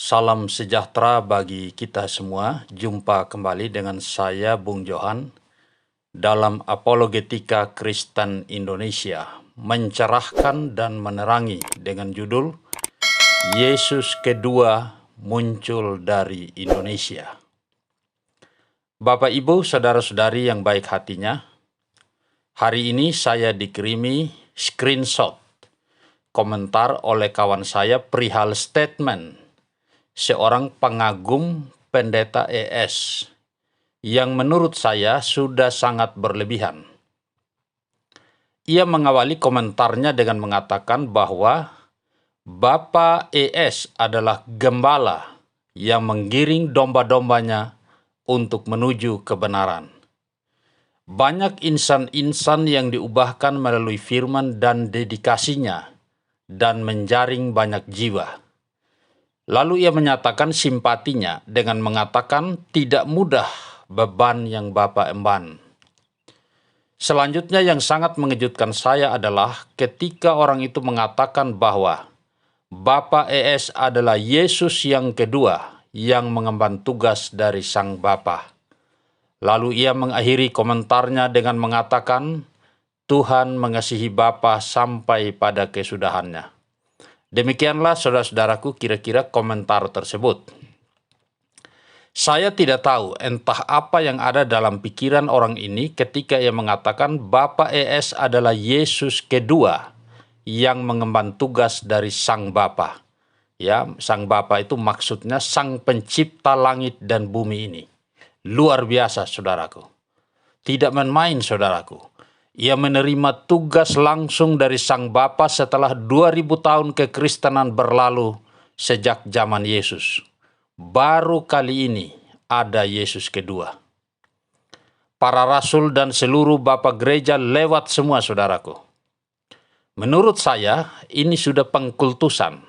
Salam sejahtera bagi kita semua. Jumpa kembali dengan saya, Bung Johan, dalam Apologetika Kristen Indonesia, mencerahkan dan menerangi dengan judul Yesus Kedua Muncul dari Indonesia. Bapak, Ibu, saudara-saudari yang baik hatinya, hari ini saya dikirimi screenshot komentar oleh kawan saya perihal statement seorang pengagum pendeta ES yang menurut saya sudah sangat berlebihan. Ia mengawali komentarnya dengan mengatakan bahwa Bapak ES adalah gembala yang menggiring domba-dombanya untuk menuju kebenaran. Banyak insan-insan yang diubahkan melalui firman dan dedikasinya dan menjaring banyak jiwa. Lalu ia menyatakan simpatinya dengan mengatakan tidak mudah beban yang Bapak emban. Selanjutnya yang sangat mengejutkan saya adalah ketika orang itu mengatakan bahwa Bapak ES adalah Yesus yang kedua yang mengemban tugas dari Sang Bapa. Lalu ia mengakhiri komentarnya dengan mengatakan, Tuhan mengasihi Bapa sampai pada kesudahannya. Demikianlah saudara-saudaraku kira-kira komentar tersebut. Saya tidak tahu entah apa yang ada dalam pikiran orang ini ketika ia mengatakan Bapak ES adalah Yesus kedua yang mengemban tugas dari Sang Bapa. Ya, Sang Bapa itu maksudnya Sang Pencipta langit dan bumi ini. Luar biasa, saudaraku. Tidak main-main, saudaraku. Ia menerima tugas langsung dari Sang Bapa setelah 2000 tahun kekristenan berlalu sejak zaman Yesus. Baru kali ini ada Yesus kedua. Para rasul dan seluruh Bapak Gereja lewat semua, saudaraku. Menurut saya, ini sudah pengkultusan.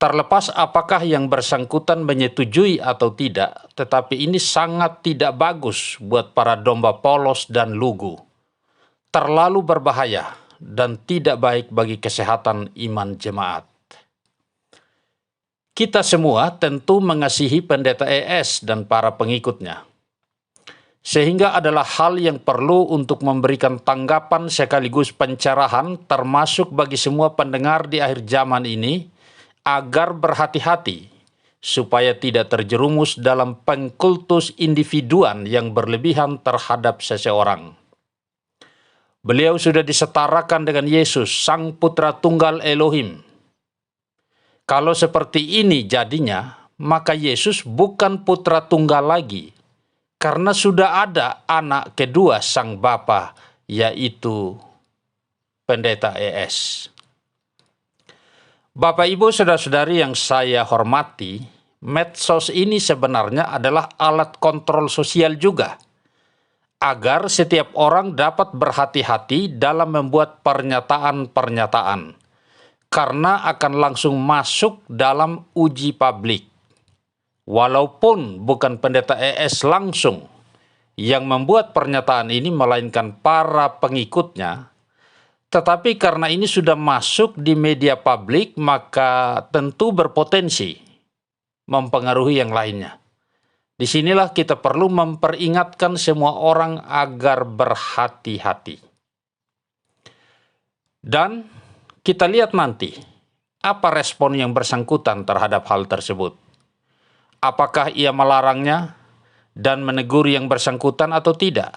Terlepas apakah yang bersangkutan menyetujui atau tidak, tetapi ini sangat tidak bagus buat para domba polos dan lugu. Terlalu berbahaya dan tidak baik bagi kesehatan iman jemaat. Kita semua tentu mengasihi pendeta ES dan para pengikutnya. Sehingga adalah hal yang perlu untuk memberikan tanggapan sekaligus pencerahan termasuk bagi semua pendengar di akhir zaman ini agar berhati-hati supaya tidak terjerumus dalam pengkultus individuan yang berlebihan terhadap seseorang. Beliau sudah disetarakan dengan Yesus, Sang Putra Tunggal Elohim. Kalau seperti ini jadinya, maka Yesus bukan Putra Tunggal lagi, karena sudah ada anak kedua Sang Bapa, yaitu Pendeta ES. Bapak, Ibu, saudara-saudari yang saya hormati, medsos ini sebenarnya adalah alat kontrol sosial juga, agar setiap orang dapat berhati-hati dalam membuat pernyataan-pernyataan, karena akan langsung masuk dalam uji publik. Walaupun bukan pendeta ES langsung yang membuat pernyataan ini, melainkan para pengikutnya, tetapi karena ini sudah masuk di media publik, maka tentu berpotensi mempengaruhi yang lainnya. Disinilah kita perlu memperingatkan semua orang agar berhati-hati. Dan kita lihat nanti apa respon yang bersangkutan terhadap hal tersebut. Apakah ia melarangnya dan menegur yang bersangkutan atau tidak?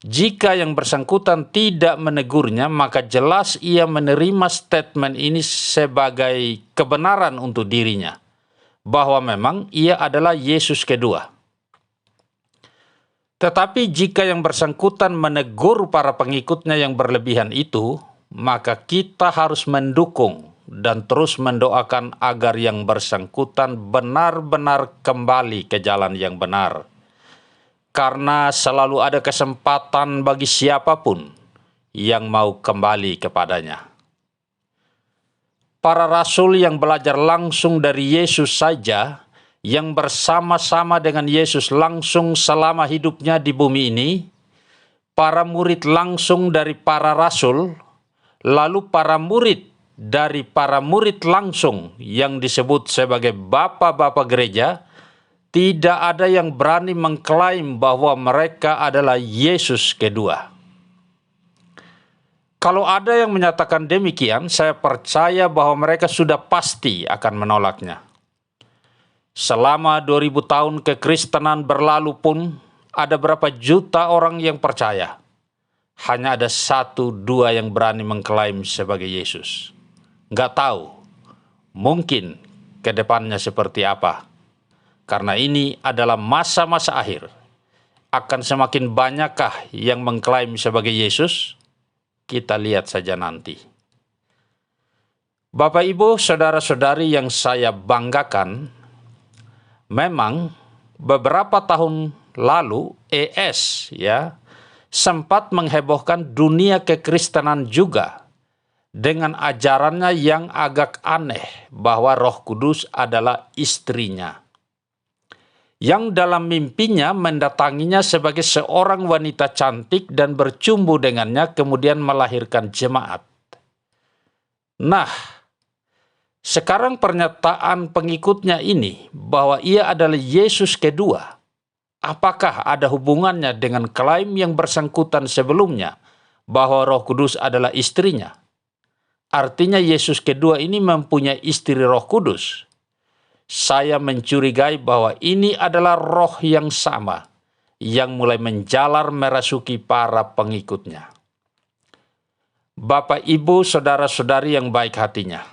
Jika yang bersangkutan tidak menegurnya, maka jelas ia menerima statement ini sebagai kebenaran untuk dirinya, bahwa memang ia adalah Yesus kedua. Tetapi jika yang bersangkutan menegur para pengikutnya yang berlebihan itu, maka kita harus mendukung dan terus mendoakan agar yang bersangkutan benar-benar kembali ke jalan yang benar. Karena selalu ada kesempatan bagi siapapun yang mau kembali kepadanya. Para rasul yang belajar langsung dari Yesus saja, yang bersama-sama dengan Yesus langsung selama hidupnya di bumi ini, para murid langsung dari para rasul, lalu para murid dari para murid langsung yang disebut sebagai bapak-bapak gereja, tidak ada yang berani mengklaim bahwa mereka adalah Yesus kedua. Kalau ada yang menyatakan demikian, saya percaya bahwa mereka sudah pasti akan menolaknya. Selama 2000 tahun kekristenan berlalu pun, ada berapa juta orang yang percaya. Hanya ada 1-2 yang berani mengklaim sebagai Yesus. Nggak tahu, mungkin ke depannya seperti apa. Karena ini adalah masa-masa akhir. Akan semakin banyakkah yang mengklaim sebagai Yesus? Kita lihat saja nanti. Bapak, Ibu, saudara-saudari yang saya banggakan, memang beberapa tahun lalu ES sempat menghebohkan dunia kekristenan juga dengan ajarannya yang agak aneh bahwa Roh Kudus adalah istrinya, yang dalam mimpinya mendatanginya sebagai seorang wanita cantik dan bercumbu dengannya, kemudian melahirkan jemaat. Nah, sekarang pernyataan pengikutnya ini bahwa ia adalah Yesus kedua, apakah ada hubungannya dengan klaim yang bersangkutan sebelumnya bahwa Roh Kudus adalah istrinya? Artinya Yesus kedua ini mempunyai istri Roh Kudus. Saya mencurigai bahwa ini adalah roh yang sama yang mulai menjalar merasuki para pengikutnya. Bapak, Ibu, saudara-saudari yang baik hatinya,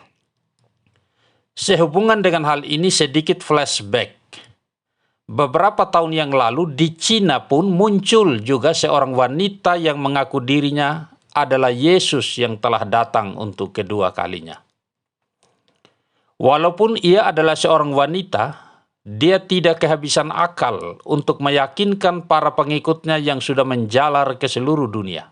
sehubungan dengan hal ini sedikit flashback. Beberapa tahun yang lalu di Cina pun muncul juga seorang wanita yang mengaku dirinya adalah Yesus yang telah datang untuk kedua kalinya. Walaupun ia adalah seorang wanita, dia tidak kehabisan akal untuk meyakinkan para pengikutnya yang sudah menjalar ke seluruh dunia.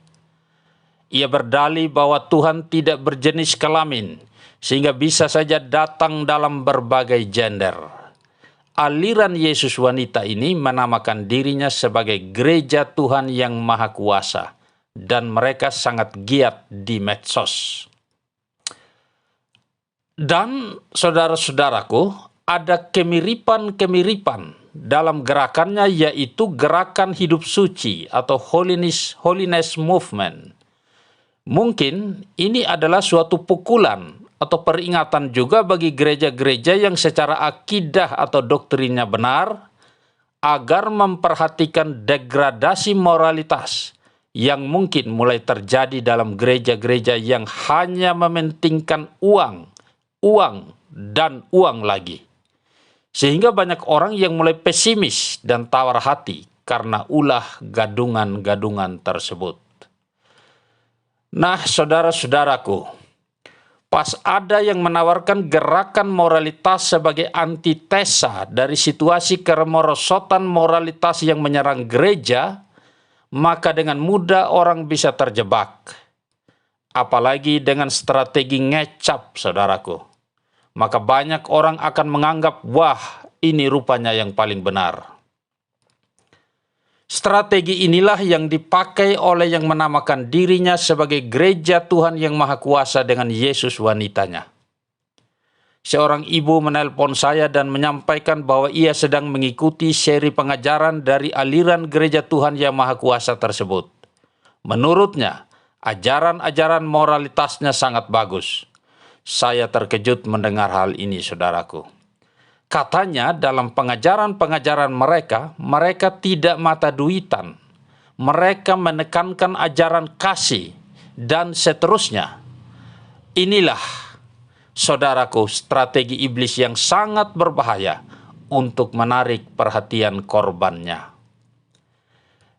Ia berdalih bahwa Tuhan tidak berjenis kelamin, sehingga bisa saja datang dalam berbagai gender. Aliran Yesus wanita ini menamakan dirinya sebagai Gereja Tuhan yang Maha Kuasa, dan mereka sangat giat di medsos. Dan saudara-saudaraku, ada kemiripan-kemiripan dalam gerakannya, yaitu gerakan hidup suci atau holiness movement. Mungkin ini adalah suatu pukulan atau peringatan juga bagi gereja-gereja yang secara akidah atau doktrinnya benar, agar memperhatikan degradasi moralitas yang mungkin mulai terjadi dalam gereja-gereja yang hanya mementingkan uang dan uang lagi. Sehingga banyak orang yang mulai pesimis dan tawar hati karena ulah gadungan-gadungan tersebut. Nah, saudara-saudaraku, pas ada yang menawarkan gerakan moralitas sebagai antitesa dari situasi kemerosotan moralitas yang menyerang gereja, maka dengan mudah orang bisa terjebak. Apalagi dengan strategi ngecap, saudaraku. Maka banyak orang akan menganggap, wah, ini rupanya yang paling benar. Strategi inilah yang dipakai oleh yang menamakan dirinya sebagai Gereja Tuhan yang Maha Kuasa dengan Yesus wanitanya. Seorang ibu menelpon saya dan menyampaikan bahwa ia sedang mengikuti seri pengajaran dari aliran Gereja Tuhan yang Maha Kuasa tersebut. Menurutnya, ajaran-ajaran moralitasnya sangat bagus. Saya terkejut mendengar hal ini, saudaraku. Katanya dalam pengajaran-pengajaran mereka tidak mata duitan. Mereka menekankan ajaran kasih dan seterusnya. Inilah, saudaraku, strategi iblis yang sangat berbahaya untuk menarik perhatian korbannya.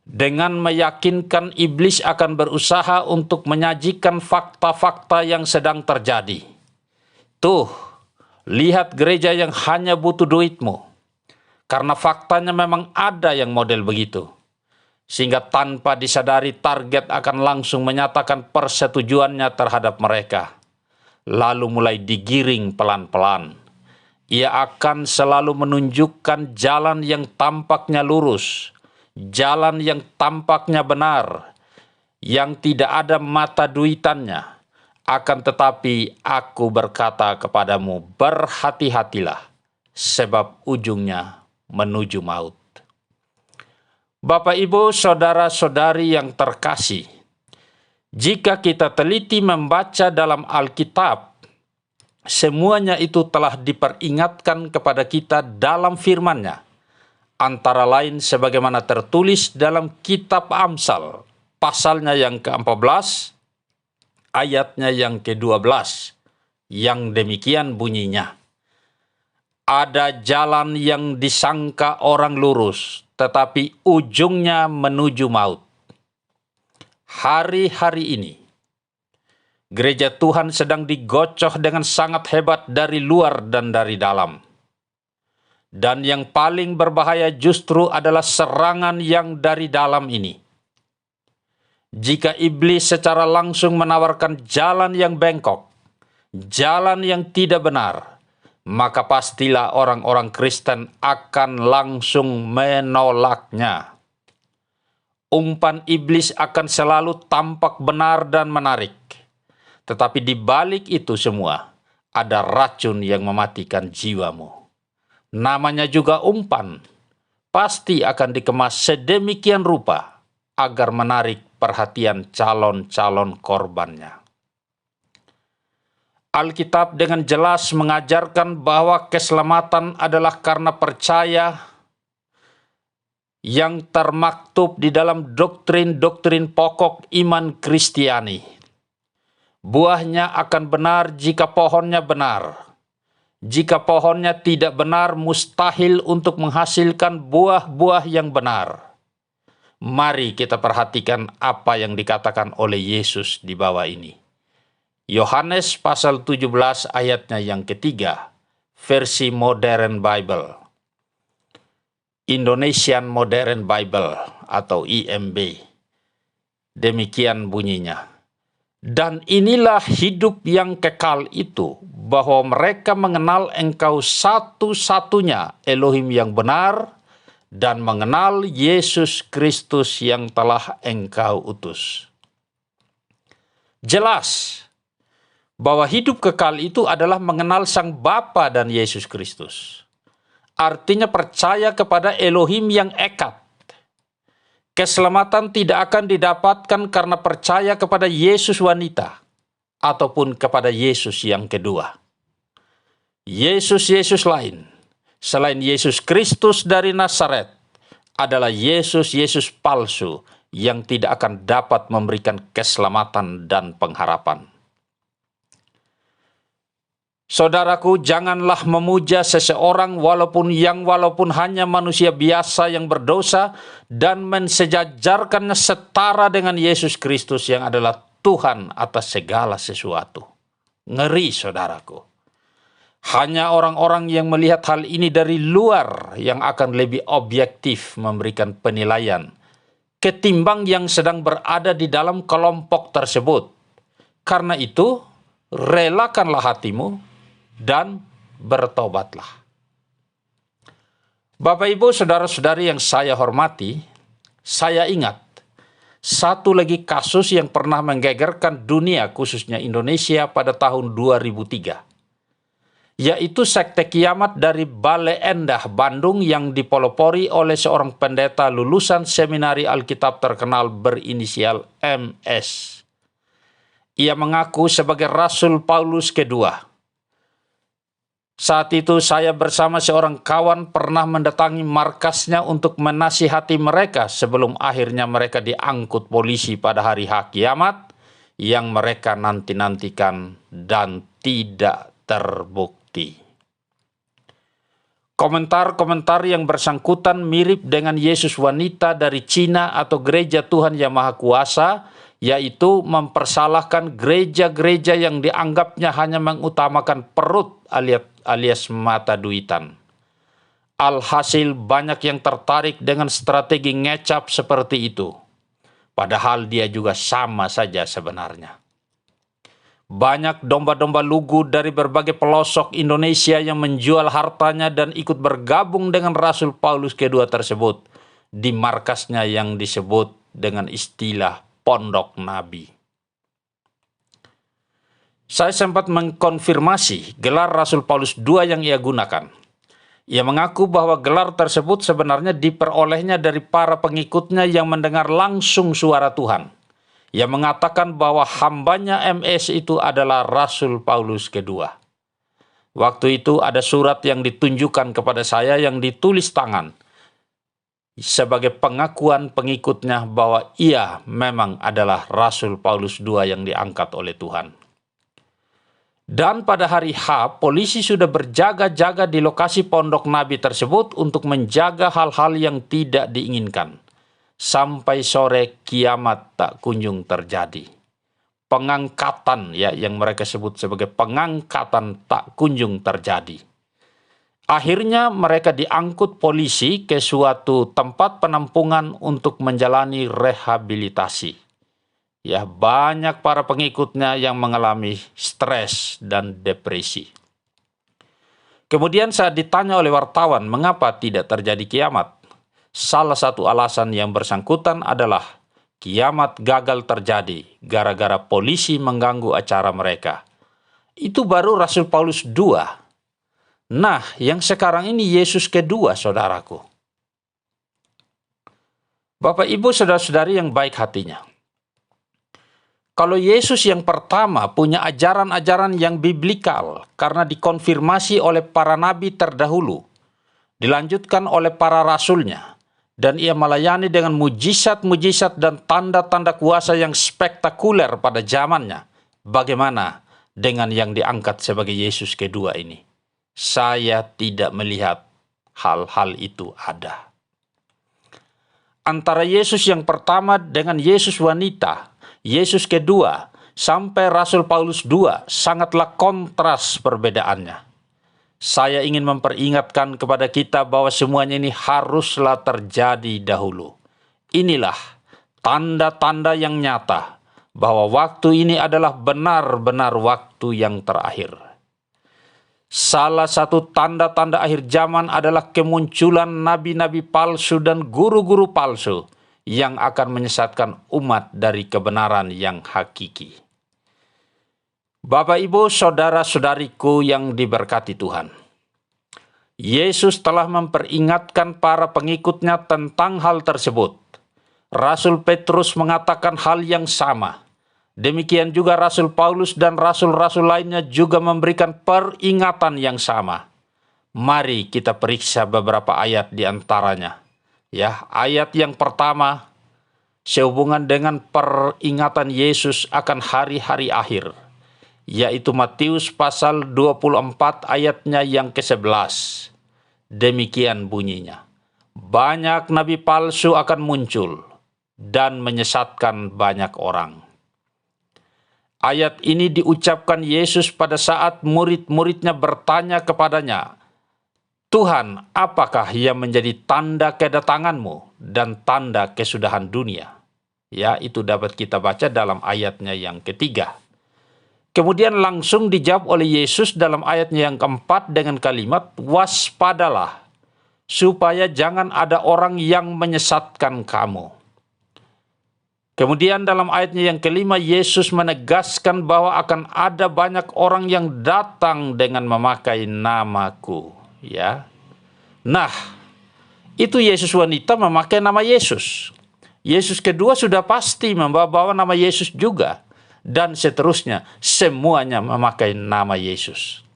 Dengan meyakinkan, iblis akan berusaha untuk menyajikan fakta-fakta yang sedang terjadi. Tuh, lihat gereja yang hanya butuh duitmu. Karena faktanya memang ada yang model begitu. Sehingga tanpa disadari target akan langsung menyatakan persetujuannya terhadap mereka. Lalu mulai digiring pelan-pelan. Ia akan selalu menunjukkan jalan yang tampaknya lurus, jalan yang tampaknya benar, yang tidak ada mata duitannya, Akan tetapi aku berkata kepadamu, berhati-hatilah, sebab ujungnya menuju maut. Bapak, Ibu, saudara-saudari yang terkasih, jika kita teliti membaca dalam Alkitab, semuanya itu telah diperingatkan kepada kita dalam firman-Nya. Antara lain sebagaimana tertulis dalam kitab Amsal, pasalnya yang ke-14, ayatnya yang ke-12, yang demikian bunyinya. Ada jalan yang disangka orang lurus, tetapi ujungnya menuju maut. Hari-hari ini, gereja Tuhan sedang digocoh dengan sangat hebat dari luar dan dari dalam. Dan yang paling berbahaya justru adalah serangan yang dari dalam ini. Jika iblis secara langsung menawarkan jalan yang bengkok, jalan yang tidak benar, maka pastilah orang-orang Kristen akan langsung menolaknya. Umpan iblis akan selalu tampak benar dan menarik. Tetapi di balik itu semua, ada racun yang mematikan jiwamu. Namanya juga umpan, pasti akan dikemas sedemikian rupa agar menarik perhatian calon-calon korbannya. Alkitab dengan jelas mengajarkan bahwa keselamatan adalah karena percaya yang termaktub di dalam doktrin-doktrin pokok iman Kristiani. Buahnya akan benar jika pohonnya benar. Jika pohonnya tidak benar, mustahil untuk menghasilkan buah-buah yang benar. Mari kita perhatikan apa yang dikatakan oleh Yesus di bawah ini. Yohanes pasal 17 ayatnya yang ketiga, versi Modern Bible. Indonesian Modern Bible atau IMB. Demikian bunyinya. Dan inilah hidup yang kekal itu, bahwa mereka mengenal Engkau satu-satunya Elohim yang benar, dan mengenal Yesus Kristus yang telah Engkau utus. Jelas bahwa hidup kekal itu adalah mengenal Sang Bapa dan Yesus Kristus. Artinya percaya kepada Elohim yang eka. Keselamatan tidak akan didapatkan karena percaya kepada Yesus wanita ataupun kepada Yesus yang kedua. Yesus-Yesus lain selain Yesus Kristus dari Nazaret adalah Yesus-Yesus palsu yang tidak akan dapat memberikan keselamatan dan pengharapan. Saudaraku, janganlah memuja seseorang walaupun hanya manusia biasa yang berdosa dan mensejajarkannya setara dengan Yesus Kristus yang adalah Tuhan atas segala sesuatu. Ngeri, saudaraku. Hanya orang-orang yang melihat hal ini dari luar yang akan lebih objektif memberikan penilaian ketimbang yang sedang berada di dalam kelompok tersebut. Karena itu, relakanlah hatimu dan bertobatlah. Bapak, Ibu, saudara-saudari yang saya hormati, saya ingat satu lagi kasus yang pernah menggegerkan dunia, khususnya Indonesia pada tahun 2003, yaitu sekte kiamat dari Bale Endah, Bandung yang dipelopori oleh seorang pendeta lulusan seminari Alkitab terkenal berinisial MS. Ia mengaku sebagai Rasul Paulus kedua. Saat itu saya bersama seorang kawan pernah mendatangi markasnya untuk menasihati mereka sebelum akhirnya mereka diangkut polisi pada hari H kiamat yang mereka nanti-nantikan dan tidak terbukti. Komentar-komentar yang bersangkutan mirip dengan Yesus wanita dari Cina atau gereja Tuhan Yang Maha Kuasa, yaitu mempersalahkan gereja-gereja yang dianggapnya hanya mengutamakan perut alias mata duitan. Alhasil banyak yang tertarik dengan strategi ngecap seperti itu. Padahal dia juga sama saja sebenarnya. Banyak domba-domba lugu dari berbagai pelosok Indonesia yang menjual hartanya dan ikut bergabung dengan Rasul Paulus kedua tersebut di markasnya yang disebut dengan istilah Pondok Nabi. Saya sempat mengkonfirmasi gelar Rasul Paulus II yang ia gunakan. Ia mengaku bahwa gelar tersebut sebenarnya diperolehnya dari para pengikutnya yang mendengar langsung suara Tuhan. Ia mengatakan bahwa hambanya MS itu adalah Rasul Paulus II. Waktu itu ada surat yang ditunjukkan kepada saya yang ditulis tangan sebagai pengakuan pengikutnya bahwa ia memang adalah Rasul Paulus II yang diangkat oleh Tuhan. Dan pada hari H, polisi sudah berjaga-jaga di lokasi pondok Nabi tersebut untuk menjaga hal-hal yang tidak diinginkan. Sampai sore kiamat tak kunjung terjadi. Pengangkatan ya yang mereka sebut sebagai pengangkatan tak kunjung terjadi. Akhirnya mereka diangkut polisi ke suatu tempat penampungan untuk menjalani rehabilitasi. Ya, banyak para pengikutnya yang mengalami stres dan depresi. Kemudian saat ditanya oleh wartawan mengapa tidak terjadi kiamat, salah satu alasan yang bersangkutan adalah kiamat gagal terjadi gara-gara polisi mengganggu acara mereka. Itu baru Rasul Paulus II. Nah, yang sekarang ini Yesus kedua, saudaraku. Bapak, Ibu, saudara-saudari yang baik hatinya. Kalau Yesus yang pertama punya ajaran-ajaran yang biblikal karena dikonfirmasi oleh para nabi terdahulu, dilanjutkan oleh para rasulnya, dan ia melayani dengan mujizat-mujizat dan tanda-tanda kuasa yang spektakuler pada zamannya, bagaimana dengan yang diangkat sebagai Yesus kedua ini? Saya tidak melihat hal-hal itu ada. Antara Yesus yang pertama dengan Yesus wanita, Yesus kedua, sampai Rasul Paulus II, sangatlah kontras perbedaannya. Saya ingin memperingatkan kepada kita bahwa semuanya ini haruslah terjadi dahulu. Inilah tanda-tanda yang nyata bahwa waktu ini adalah benar-benar waktu yang terakhir. Salah satu tanda-tanda akhir zaman adalah kemunculan nabi-nabi palsu dan guru-guru palsu yang akan menyesatkan umat dari kebenaran yang hakiki. Bapak, Ibu, saudara-saudariku yang diberkati Tuhan. Yesus telah memperingatkan para pengikutnya tentang hal tersebut. Rasul Petrus mengatakan hal yang sama. Demikian juga Rasul Paulus dan rasul-rasul lainnya juga memberikan peringatan yang sama. Mari kita periksa beberapa ayat di antaranya. Ya, ayat yang pertama sehubungan dengan peringatan Yesus akan hari-hari akhir, yaitu Matius pasal 24 ayatnya yang ke-11. Demikian bunyinya. Banyak nabi palsu akan muncul dan menyesatkan banyak orang. Ayat ini diucapkan Yesus pada saat murid-muridnya bertanya kepadanya, Tuhan, apakah yang menjadi tanda kedatanganmu dan tanda kesudahan dunia? Ya, itu dapat kita baca dalam ayatnya yang ketiga. Kemudian langsung dijawab oleh Yesus dalam ayatnya yang keempat dengan kalimat, waspadalah, supaya jangan ada orang yang menyesatkan kamu. Kemudian dalam ayatnya yang kelima, Yesus menegaskan bahwa akan ada banyak orang yang datang dengan memakai namaku. Ya, nah, itu Yesus wanita memakai nama Yesus. Yesus kedua sudah pasti membawa nama Yesus juga. Dan seterusnya, semuanya memakai nama Yesus.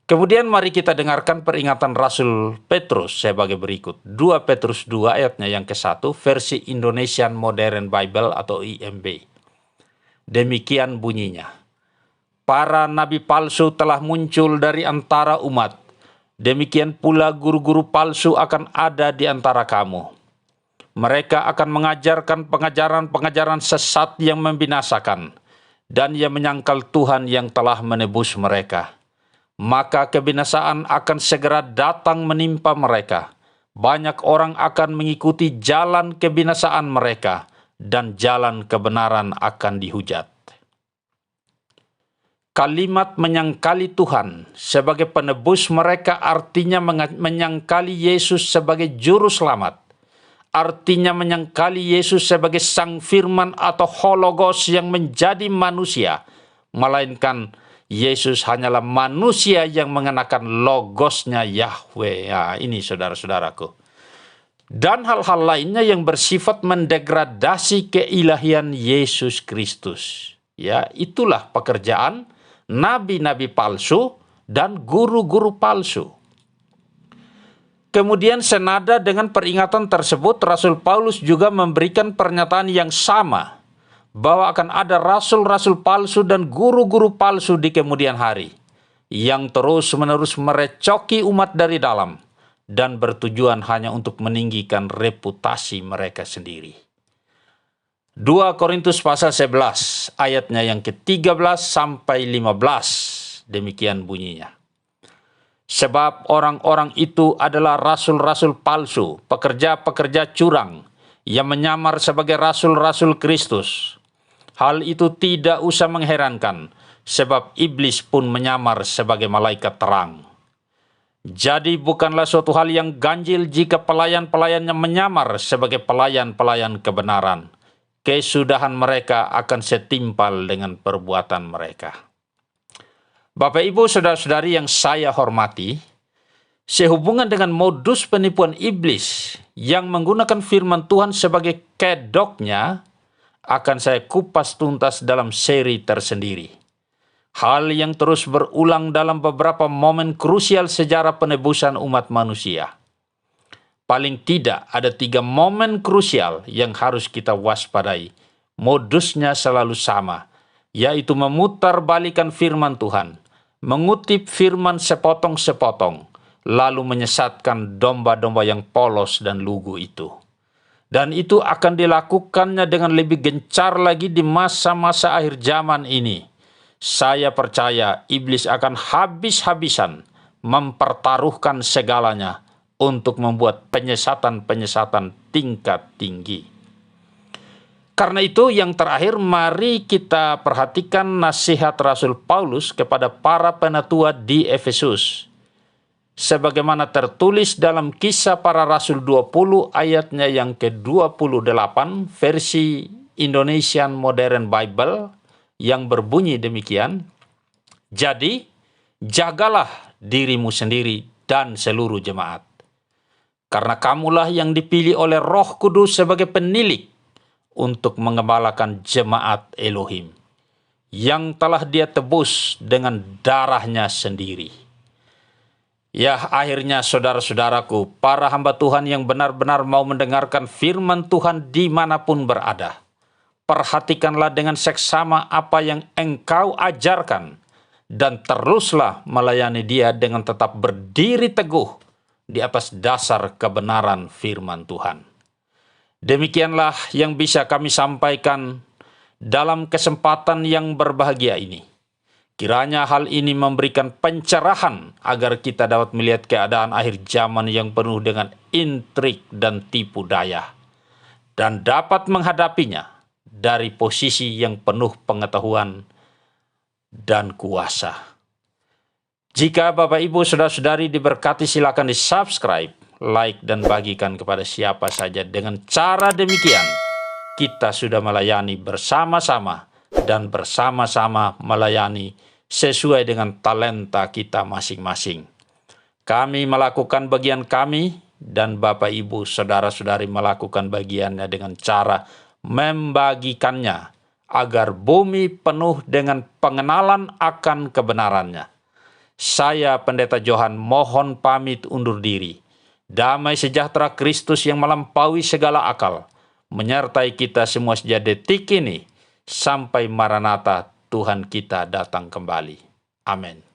Kemudian mari kita dengarkan peringatan Rasul Petrus sebagai berikut. 2 Petrus 2 ayatnya yang ke-1, versi Indonesian Modern Bible atau IMB. Demikian bunyinya. Para nabi palsu telah muncul dari antara umat. Demikian pula guru-guru palsu akan ada di antara kamu. Mereka akan mengajarkan pengajaran-pengajaran sesat yang membinasakan, dan yang menyangkal Tuhan yang telah menebus mereka. Maka kebinasaan akan segera datang menimpa mereka. Banyak orang akan mengikuti jalan kebinasaan mereka, dan jalan kebenaran akan dihujat. Kalimat menyangkali Tuhan sebagai penebus mereka artinya menyangkali Yesus sebagai juru selamat. Artinya menyangkali Yesus sebagai sang firman atau hologos yang menjadi manusia, melainkan Yesus hanyalah manusia yang mengenakan logosnya Yahweh. Ya, ini saudara-saudaraku. Dan hal-hal lainnya yang bersifat mendegradasi keilahian Yesus Kristus. Ya, itulah pekerjaan nabi-nabi palsu dan guru-guru palsu. Kemudian senada dengan peringatan tersebut, Rasul Paulus juga memberikan pernyataan yang sama, bahwa akan ada rasul-rasul palsu dan guru-guru palsu di kemudian hari, yang terus-menerus merecoki umat dari dalam, dan bertujuan hanya untuk meninggikan reputasi mereka sendiri. 2 Korintus pasal 11, ayatnya yang ke-13 sampai 15, demikian bunyinya. Sebab orang-orang itu adalah rasul-rasul palsu, pekerja-pekerja curang, yang menyamar sebagai rasul-rasul Kristus. Hal itu tidak usah mengherankan, sebab iblis pun menyamar sebagai malaikat terang. Jadi bukanlah suatu hal yang ganjil jika pelayan-pelayannya menyamar sebagai pelayan-pelayan kebenaran. Kesudahan mereka akan setimpal dengan perbuatan mereka. Bapak, Ibu, saudara-saudari yang saya hormati, sehubungan dengan modus penipuan iblis yang menggunakan firman Tuhan sebagai kedoknya, akan saya kupas tuntas dalam seri tersendiri. Hal yang terus berulang dalam beberapa momen krusial sejarah penebusan umat manusia. Paling tidak ada 3 momen krusial yang harus kita waspadai. Modusnya selalu sama, yaitu memutarbalikan firman Tuhan, mengutip firman sepotong-sepotong, lalu menyesatkan domba-domba yang polos dan lugu itu. Dan itu akan dilakukannya dengan lebih gencar lagi di masa-masa akhir zaman ini. Saya percaya iblis akan habis-habisan mempertaruhkan segalanya untuk membuat penyesatan-penyesatan tingkat tinggi. Karena itu yang terakhir, mari kita perhatikan nasihat Rasul Paulus kepada para penatua di Efesus. Sebagaimana tertulis dalam Kisah Para Rasul 20 ayatnya yang ke-28 versi Indonesian Modern Bible yang berbunyi demikian. Jadi, jagalah dirimu sendiri dan seluruh jemaat. Karena kamulah yang dipilih oleh Roh Kudus sebagai penilik untuk mengembalakan jemaat Elohim, yang telah Dia tebus dengan darahnya sendiri. Ya, akhirnya saudara-saudaraku, para hamba Tuhan yang benar-benar mau mendengarkan firman Tuhan dimanapun berada, perhatikanlah dengan seksama apa yang engkau ajarkan, dan teruslah melayani Dia dengan tetap berdiri teguh di atas dasar kebenaran firman Tuhan. Demikianlah yang bisa kami sampaikan dalam kesempatan yang berbahagia ini. Kiranya hal ini memberikan pencerahan agar kita dapat melihat keadaan akhir zaman yang penuh dengan intrik dan tipu daya, dan dapat menghadapinya dari posisi yang penuh pengetahuan dan kuasa. Jika Bapak, Ibu, Saudara-saudari diberkati, silakan di-subscribe, like, dan bagikan kepada siapa saja. Dengan cara demikian, kita sudah melayani bersama-sama dan bersama-sama melayani sesuai dengan talenta kita masing-masing. Kami melakukan bagian kami, dan Bapak, Ibu, Saudara-saudari melakukan bagiannya dengan cara membagikannya agar bumi penuh dengan pengenalan akan kebenarannya. Saya, Pendeta Johan, mohon pamit undur diri. Damai sejahtera Kristus yang melampaui segala akal menyertai kita semua sejak detik ini sampai Maranatha Tuhan kita datang kembali. Amin.